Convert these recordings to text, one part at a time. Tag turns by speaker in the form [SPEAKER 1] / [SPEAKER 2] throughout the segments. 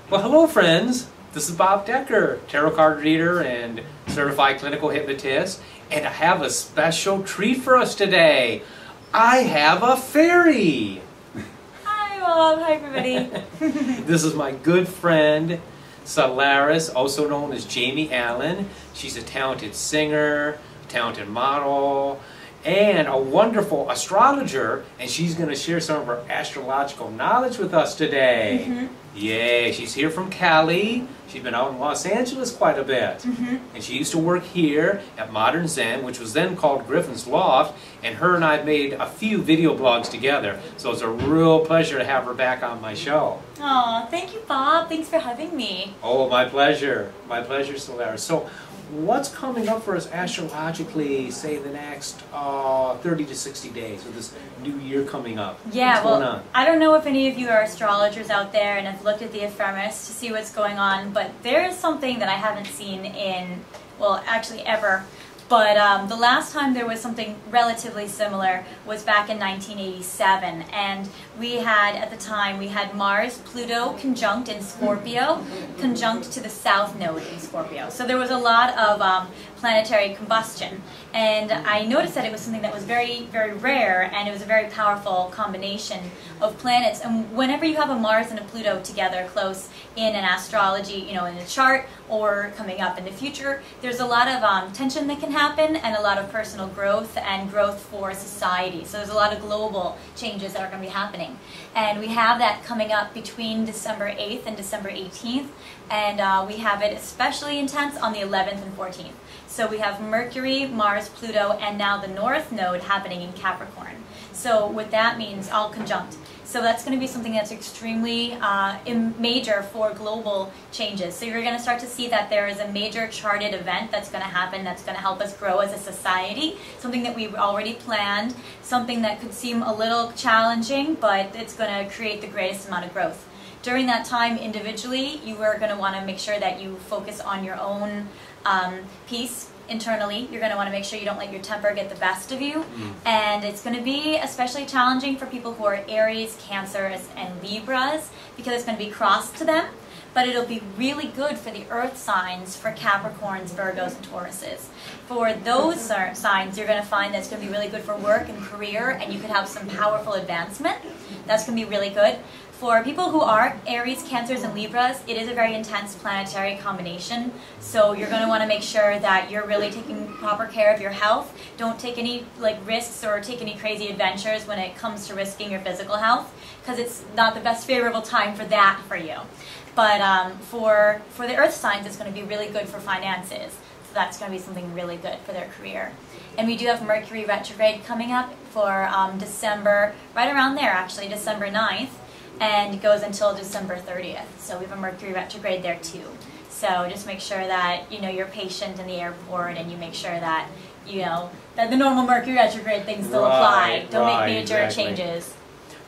[SPEAKER 1] Well, hello friends. This is Bob Decker, tarot card reader and certified clinical hypnotist, and I have a special treat for us today. I have a fairy.
[SPEAKER 2] Hi Bob, hi everybody.
[SPEAKER 1] This is my good friend Solaris, also known as Jamie Allen. She's a talented singer, talented model, and a wonderful astrologer, and she's going to share some of her astrological knowledge with us today. Yay, she's here from Cali. She's been out in Los Angeles quite a bit. And she used to work here at Modern Zen, which was then called Griffin's Loft, and her and I made a few video blogs together. So it's a real pleasure to have her back on my show.
[SPEAKER 2] Aw, thank you Bob. Thanks for having me.
[SPEAKER 1] Oh, my pleasure. My pleasure, Solaris. So what's coming up for us astrologically, say, the next 30 to 60 days with this new year coming up?
[SPEAKER 2] Yeah,
[SPEAKER 1] what's going on?
[SPEAKER 2] I don't know if any of you are astrologers out there and have looked at the ephemeris to see what's going on, but there is something that I haven't seen in, well, actually ever. But the last time there was something relatively similar was back in 1987, and we had, at the time, we had Mars-Pluto conjunct in Scorpio, conjunct to the South Node in Scorpio. So there was a lot of planetary combustion, and I noticed that it was something that was very, very rare, and it was a very powerful combination of planets. And whenever you have a Mars and a Pluto together close in an astrology, you know, in a chart or coming up in the future, there's a lot of tension that can happen and a lot of personal growth and growth for society. So there's a lot of global changes that are going to be happening. And we have that coming up between December 8th and December 18th, and we have it especially intense on the 11th and 14th. So we have Mercury, Mars, Pluto, and now the North Node happening in Capricorn. So what that means, all conjunct. So that's going to be something that's extremely major for global changes. So you're going to start to see that there is a major charted event that's going to happen that's going to help us grow as a society, something that we've already planned, something that could seem a little challenging, but it's going to create the greatest amount of growth. During that time, individually, you are going to want to make sure that you focus on your own peace internally. You're going to want to make sure you don't let your temper get the best of you. And it's going to be especially challenging for people who are Aries, Cancers, and Libras, because it's going to be crossed to them. But it'll be really good for the earth signs, for Capricorns, Virgos, and Tauruses. For those signs, you're going to find that it's going to be really good for work and career, and you could have some powerful advancement. That's going to be really good. For people who are Aries, Cancers, and Libras, it is a very intense planetary combination. So you're going to want to make sure that you're really taking proper care of your health. Don't take any risks or take any crazy adventures when it comes to risking your physical health, because it's not the best favorable time for that for you. But for the earth signs, it's going to be really good for finances. So that's going to be something really good for their career. And we do have Mercury retrograde coming up for December, right around there actually, December 9th. And it goes until December 30th. So we have a Mercury retrograde there too. So just make sure that, you know, you're patient in the airport, and you make sure that, you know, that the normal Mercury retrograde things still apply. Don't make major changes.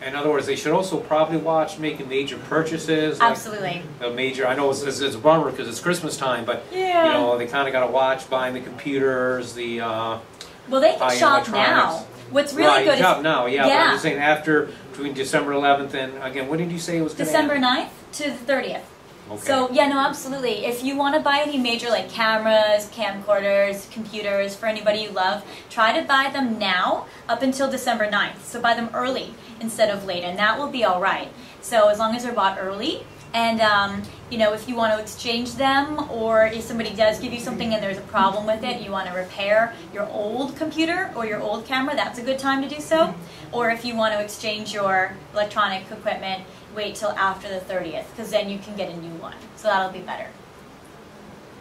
[SPEAKER 1] In other words, they should also probably watch making major purchases.
[SPEAKER 2] Absolutely.
[SPEAKER 1] Like major, I know it's a bummer because it's Christmas time, but
[SPEAKER 2] yeah,
[SPEAKER 1] you know, they kind of got to watch buying the computers, the
[SPEAKER 2] well, they can shop now. What's really good is
[SPEAKER 1] shop now, yeah. But I'm just saying after, between December 11th and, again, what did you say it was going to
[SPEAKER 2] December 9th to the 30th. Okay. So, yeah, no, absolutely. If you want to buy any major, like cameras, camcorders, computers, for anybody you love, try to buy them now up until December 9th. So buy them early instead of late, and that will be all right. So as long as they're bought early, and you know, if you want to exchange them, or if somebody does give you something and there's a problem with it, you want to repair your old computer or your old camera, that's a good time to do so. Or if you want to exchange your electronic equipment, wait till after the 30th, because then you can get a new one. So that'll be better.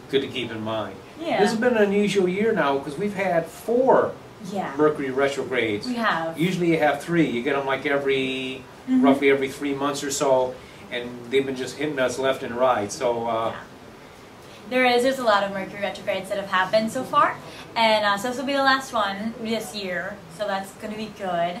[SPEAKER 1] Good to keep in mind.
[SPEAKER 2] Yeah.
[SPEAKER 1] This has been an unusual year now, because we've had 4 Mercury retrogrades.
[SPEAKER 2] We have.
[SPEAKER 1] Usually you have 3. You get them like every, roughly every 3 months or so, and they've been just hitting us left and right. So
[SPEAKER 2] there's a lot of Mercury retrogrades that have happened so far, and so this will be the last one this year. so that's going to be good.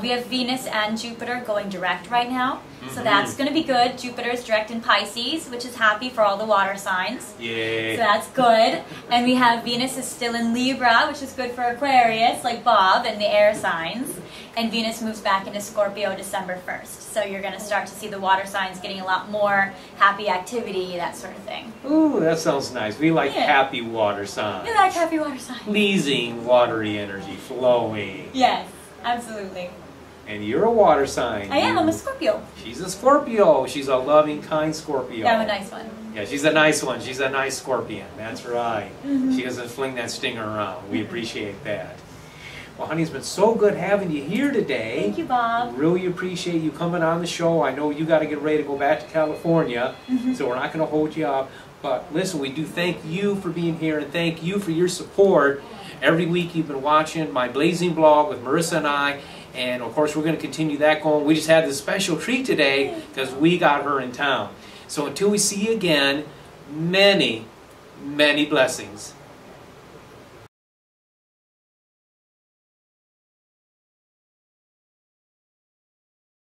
[SPEAKER 2] We have Venus and Jupiter going direct right now, so that's going to be good. Jupiter is direct in Pisces, which is happy for all the water signs.
[SPEAKER 1] Yay.
[SPEAKER 2] So that's good. And we have Venus is still in Libra, which is good for Aquarius, like Bob, and the air signs. And Venus moves back into Scorpio December 1st. So you're going to start to see the water signs getting a lot more happy activity, that sort of thing.
[SPEAKER 1] Ooh, that sounds nice. We like happy water signs.
[SPEAKER 2] You like happy water signs.
[SPEAKER 1] Pleasing, watery energy, flowing.
[SPEAKER 2] Yes, absolutely.
[SPEAKER 1] And you're a water sign.
[SPEAKER 2] I am. I'm a Scorpio.
[SPEAKER 1] She's a Scorpio. She's a loving, kind Scorpio.
[SPEAKER 2] Yeah, I'm a nice one.
[SPEAKER 1] Yeah, she's a nice one. She's a nice scorpion. That's right. She doesn't fling that stinger around. We appreciate that. Well, honey, it's been so good having you here today.
[SPEAKER 2] Thank you, Bob.
[SPEAKER 1] Really appreciate you coming on the show. I know you got to get ready to go back to California, so we're not going to hold you up. But listen, we do thank you for being here, and thank you for your support. Every week you've been watching my Blazing blog with Marissa and I, and of course we're going to continue that going. We just had this special treat today because we got her in town. So until we see you again, many, many blessings.